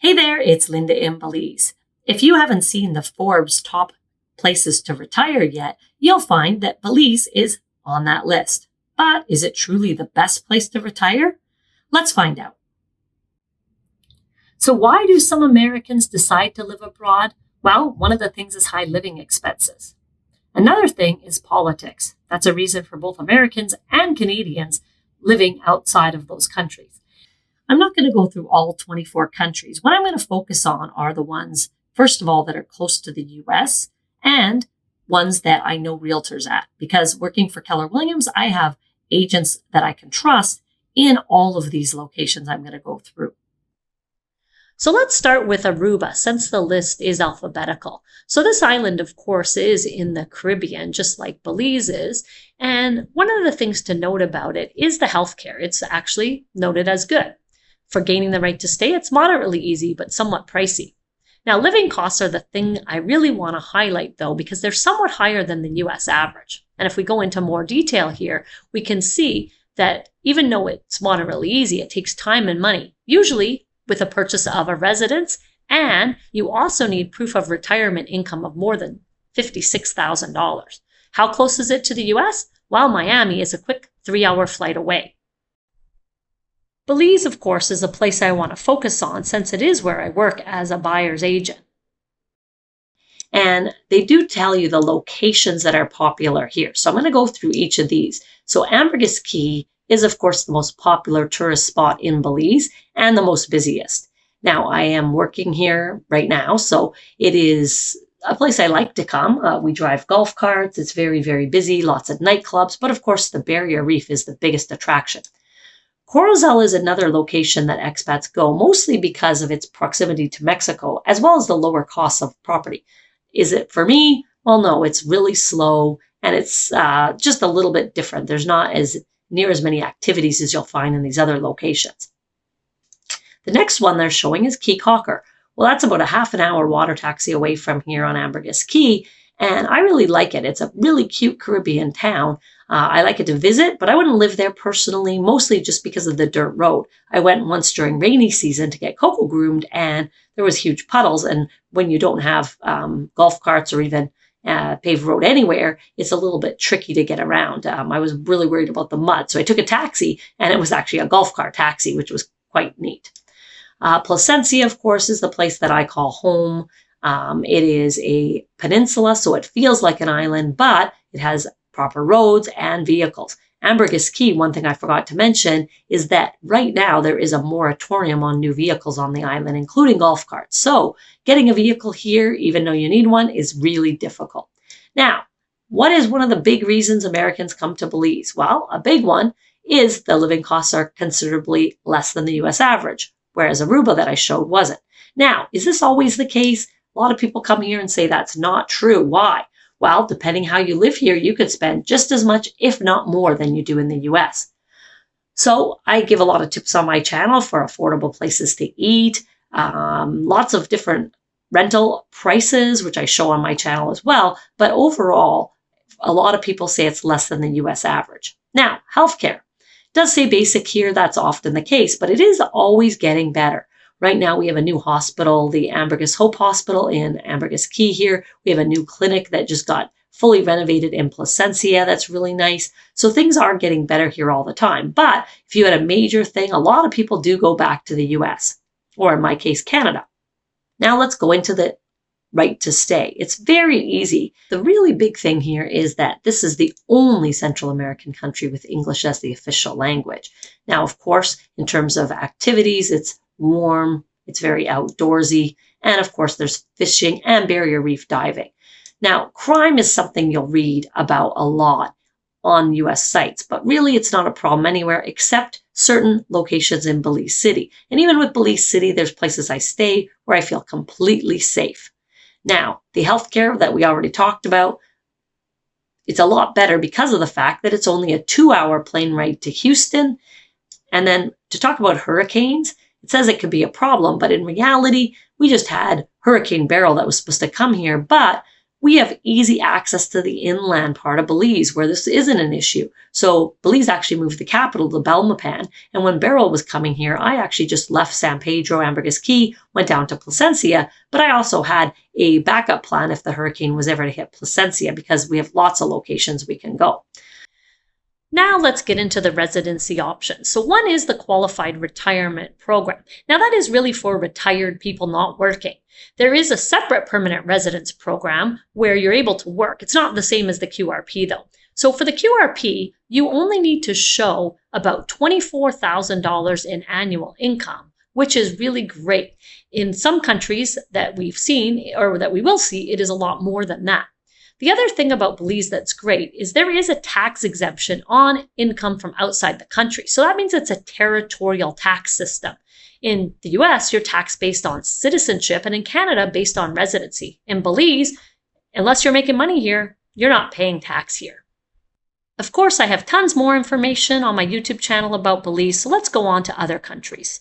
Hey there, it's Linda in Belize. If you haven't seen the Forbes top places to retire yet, you'll find that Belize is on that list. But is it truly the best place to retire? Let's find out. So why do some Americans decide to live abroad? Well, one of the things is high living expenses. Another thing is politics. That's a reason for both Americans and Canadians living outside of those countries. I'm not going to go through all 24 countries. What I'm going to focus on are the ones, first of all, that are close to the US and ones that I know realtors at. Because working for Keller Williams, I have agents that I can trust in all of these locations I'm going to go through. So let's start with Aruba, since the list is alphabetical. So this island, of course, is in the Caribbean, just like Belize is. And one of the things to note about it is the healthcare. It's actually noted as good. For gaining the right to stay, it's moderately easy, but somewhat pricey. Now, living costs are the thing I really want to highlight, though, because they're somewhat higher than the US average. And if we go into more detail here, we can see that even though it's moderately easy, it takes time and money, usually with the purchase of a residence, and you also need proof of retirement income of more than $56,000. How close is it to the US? Well, Miami is a quick 3-hour flight away. Belize, of course, is a place I want to focus on since it is where I work as a buyer's agent. And they do tell you the locations that are popular here. So I'm going to go through each of these. So Ambergris Caye is, of course, the most popular tourist spot in Belize and the most busiest. Now, I am working here right now, so it is a place I like to come. We drive golf carts. It's very, very busy, lots of nightclubs. But of course, the Barrier Reef is the biggest attraction. Corozal is another location that expats go, mostly because of its proximity to Mexico, as well as the lower costs of property. Is it for me? Well, no, it's really slow, and it's just a little bit different. There's not near as many activities as you'll find in these other locations. The next one they're showing is Caye Caulker. Well, that's about a half an hour water taxi away from here on Ambergris Caye, and I really like it. It's a really cute Caribbean town. I like it to visit, but I wouldn't live there personally, mostly just because of the dirt road. I went once during rainy season to get cocoa groomed, and there was huge puddles. And when you don't have golf carts or even paved road anywhere, it's a little bit tricky to get around. I was really worried about the mud, so I took a taxi, and it was actually a golf cart taxi, which was quite neat. Placencia, of course, is the place that I call home. It is a peninsula, so it feels like an island, but it has proper roads and vehicles. Ambergris Caye, one thing I forgot to mention, is that right now there is a moratorium on new vehicles on the island, including golf carts. So getting a vehicle here, even though you need one, is really difficult. Now, what is one of the big reasons Americans come to Belize? Well, a big one is the living costs are considerably less than the US average, whereas Aruba that I showed wasn't. Now, is this always the case? A lot of people come here and say that's not true. Why? Well, depending how you live here, you could spend just as much, if not more, than you do in the US. So I give a lot of tips on my channel for affordable places to eat, lots of different rental prices, which I show on my channel as well. But overall, a lot of people say it's less than the US average. Now, healthcare. It does say basic here. That's often the case, but it is always getting better. Right now, we have a new hospital, the Ambergris Hope Hospital in Ambergris Caye here. We have a new clinic that just got fully renovated in Placencia. That's really nice. So things are getting better here all the time. But if you had a major thing, a lot of people do go back to the US, or in my case, Canada. Now let's go into the right to stay. It's very easy. The really big thing here is that this is the only Central American country with English as the official language. Now, of course, in terms of activities, it's warm, it's very outdoorsy, and of course there's fishing and barrier reef diving. Now, crime is something you'll read about a lot on US sites, but really it's not a problem anywhere except certain locations in Belize City. And even with Belize City, there's places I stay where I feel completely safe. Now, the healthcare that we already talked about, it's a lot better because of the fact that it's only a 2-hour plane ride to Houston. And then to talk about hurricanes, it says it could be a problem, but in reality, we just had Hurricane Beryl that was supposed to come here, but We have easy access to the inland part of Belize where this isn't an issue. So Belize actually moved the capital to Belmopan. And when Beryl was coming here, I actually just left San Pedro, Ambergris Caye, went down to Placencia, but I also had a backup plan if the hurricane was ever to hit Placencia because we have lots of locations we can go. Now let's get into the residency options. So one is the qualified retirement program. Now that is really for retired people not working. There is a separate permanent residence program where you're able to work. It's not the same as the QRP though. So for the QRP, you only need to show about $24,000 in annual income, which is really great. In some countries that we've seen or that we will see, it is a lot more than that. The other thing about Belize that's great is there is a tax exemption on income from outside the country. So that means it's a territorial tax system. In the US, you're taxed based on citizenship, and in Canada, based on residency. In Belize, unless you're making money here, you're not paying tax here. Of course, I have tons more information on my YouTube channel about Belize, so let's go on to other countries.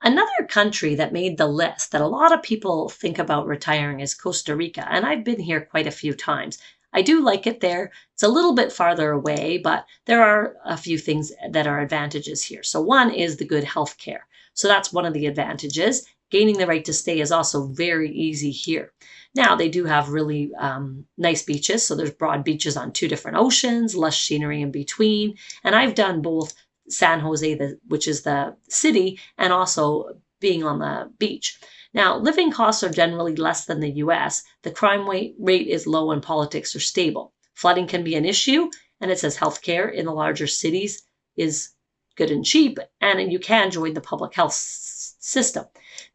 Another country that made the list that a lot of people think about retiring is Costa Rica, and I've been here quite a few times. I do like it there. It's a little bit farther away, but there are a few things that are advantages here. So one is the good health care. So that's one of the advantages. Gaining the right to stay is also very easy here. Now, they do have really nice beaches. So there's broad beaches on 2 different oceans, lush scenery in between. And I've done both San Jose, which is the city, and also being on the beach. Now, living costs are generally less than the US. The crime rate is low and politics are stable. Flooding can be an issue, and it says healthcare in the larger cities is good and cheap, and you can join the public health system.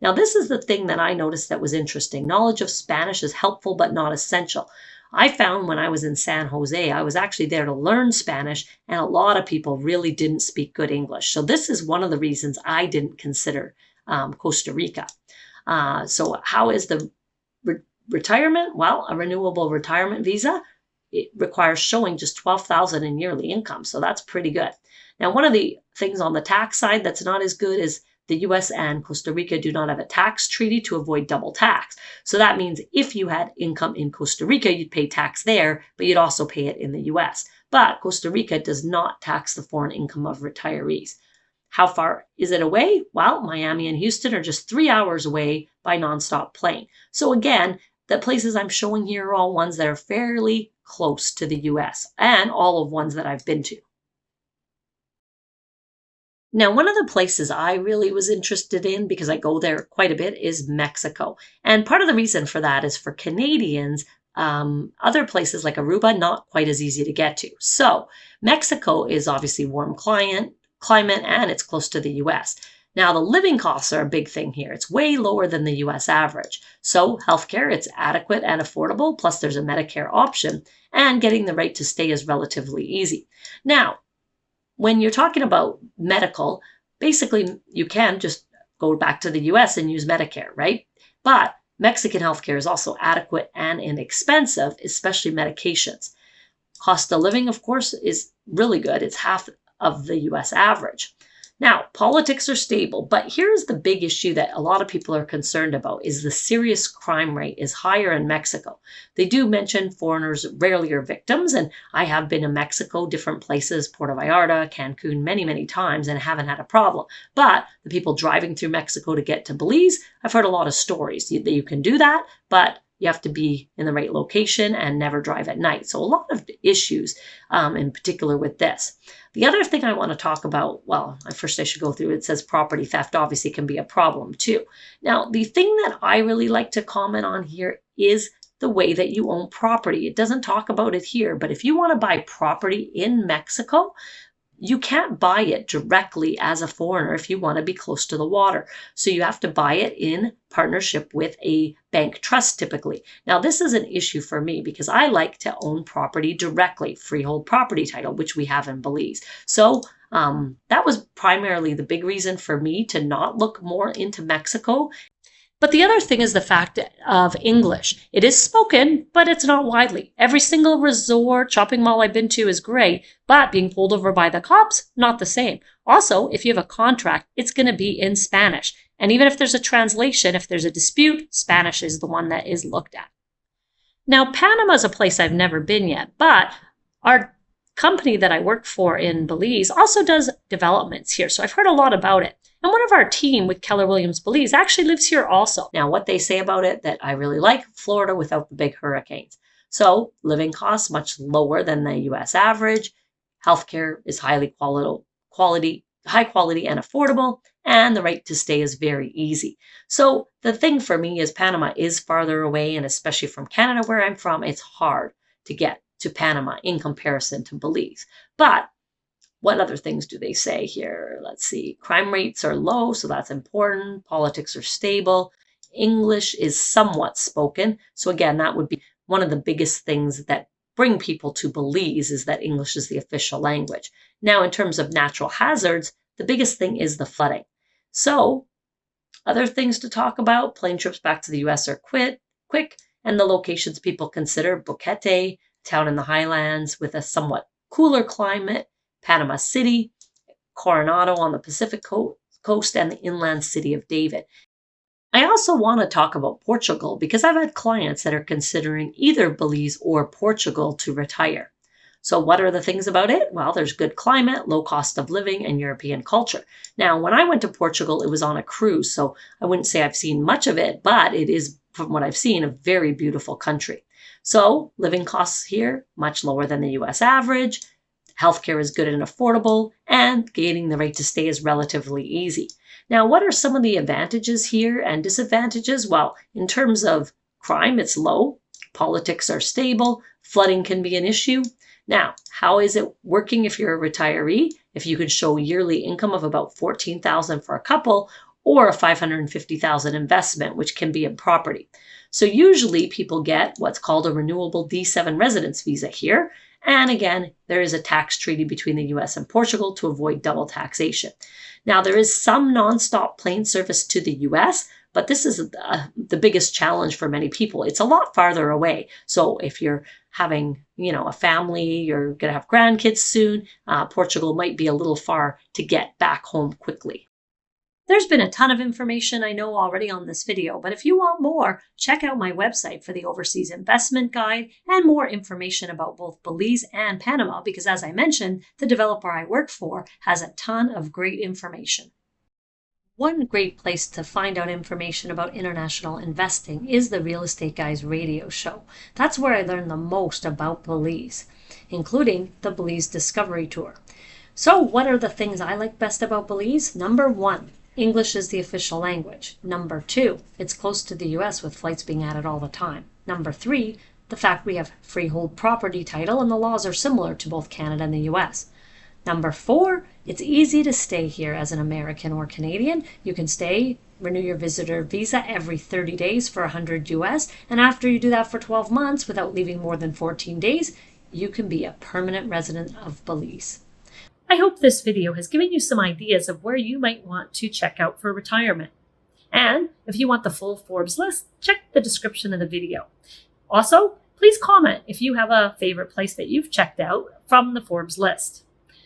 Now, this is the thing that I noticed that was interesting. Knowledge of Spanish is helpful but not essential. I found when I was in San Jose, I was actually there to learn Spanish, and a lot of people really didn't speak good English. So this is one of the reasons I didn't consider Costa Rica. So how is the retirement? Well, a renewable retirement visa, it requires showing just $12,000 in yearly income. So that's pretty good. Now, one of the things on the tax side that's not as good is the US and Costa Rica do not have a tax treaty to avoid double tax. So that means if you had income in Costa Rica, you'd pay tax there, but you'd also pay it in the US. But Costa Rica does not tax the foreign income of retirees. How far is it away? Well, Miami and Houston are just 3 hours away by nonstop plane. So again, the places I'm showing here are all ones that are fairly close to the US and all of ones that I've been to. Now, one of the places I really was interested in, because I go there quite a bit, is Mexico. And part of the reason for that is for Canadians, other places like Aruba, not quite as easy to get to. So Mexico is obviously warm climate, and it's close to the US. Now, the living costs are a big thing here. It's way lower than the US average. So healthcare, it's adequate and affordable, plus there's a Medicare option, and getting the right to stay is relatively easy. Now, when you're talking about medical, basically you can just go back to the US and use Medicare, right? But Mexican healthcare is also adequate and inexpensive, especially medications. Cost of living, of course, is really good. It's half of the US average. Now, politics are stable, but here's the big issue that a lot of people are concerned about is the serious crime rate is higher in Mexico. They do mention foreigners rarely are victims, and I have been in Mexico, different places, Puerto Vallarta, Cancun, many, many times, and haven't had a problem. But the people driving through Mexico to get to Belize, I've heard a lot of stories that you can do that, but you have to be in the right location and never drive at night. So a lot of issues in particular with this. The other thing I want to talk about, well, first I should go through, it says property theft obviously can be a problem too. Now, the thing that I really like to comment on here is the way that you own property. It doesn't talk about it here, but if you want to buy property in Mexico, you can't buy it directly as a foreigner if you want to be close to the water. So you have to buy it in partnership with a bank trust typically. Now, this is an issue for me because I like to own property directly, freehold property title, which we have in Belize. So that was primarily the big reason for me to not look more into Mexico. But the other thing is the fact of English. It is spoken, but it's not widely. Every single resort, shopping mall I've been to is great, but being pulled over by the cops, not the same. Also, if you have a contract, it's going to be in Spanish. And even if there's a translation, if there's a dispute, Spanish is the one that is looked at. Now, Panama is a place I've never been yet, but our company that I work for in Belize also does developments here. So I've heard a lot about it. And one of our team with Keller Williams Belize actually lives here also. Now, what they say about it that I really like, Florida without the big hurricanes. So living costs much lower than the US average. Healthcare is high quality and affordable, and the right to stay is very easy. So the thing for me is Panama is farther away, and especially from Canada where I'm from, it's hard to get to Panama in comparison to Belize. But what other things do they say here? Let's see. Crime rates are low, so that's important. Politics are stable. English is somewhat spoken. So again, that would be one of the biggest things that bring people to Belize, is that English is the official language. Now, in terms of natural hazards, the biggest thing is the flooding. So other things to talk about, plane trips back to the US are quick, and the locations people consider: Boquete, town in the highlands with a somewhat cooler climate, Panama City, Coronado on the Pacific coast, and the inland city of David. I also want to talk about Portugal because I've had clients that are considering either Belize or Portugal to retire. So what are the things about it? Well, there's good climate, low cost of living, and European culture. Now, when I went to Portugal, it was on a cruise, so I wouldn't say I've seen much of it, but it is, from what I've seen, a very beautiful country. So living costs here, much lower than the US average. Healthcare is good and affordable, and gaining the right to stay is relatively easy. Now, what are some of the advantages here and disadvantages? Well, in terms of crime, it's low. Politics are stable. Flooding can be an issue. Now, how is it working if you're a retiree? If you can show yearly income of about $14,000 for a couple, or a $550,000 investment, which can be in property. So usually people get what's called a renewable D7 residence visa here. And again, there is a tax treaty between the US and Portugal to avoid double taxation. Now, there is some nonstop plane service to the US, but this is the biggest challenge for many people. It's a lot farther away. So if you're having, a family, you're going to have grandkids soon, Portugal might be a little far to get back home quickly. There's been a ton of information I know already on this video, but if you want more, check out my website for the Overseas Investment Guide and more information about both Belize and Panama, because as I mentioned, the developer I work for has a ton of great information. One great place to find out information about international investing is the Real Estate Guys radio show. That's where I learned the most about Belize, including the Belize Discovery Tour. So what are the things I like best about Belize? Number 1, English is the official language. Number 2, it's close to the US with flights being added all the time. Number 3, the fact we have freehold property title and the laws are similar to both Canada and the US. Number 4, it's easy to stay here as an American or Canadian. You can stay, renew your visitor visa every 30 days for $100 US, and after you do that for 12 months without leaving more than 14 days, you can be a permanent resident of Belize. I hope this video has given you some ideas of where you might want to check out for retirement. And if you want the full Forbes list, check the description of the video. Also, please comment if you have a favorite place that you've checked out from the Forbes list.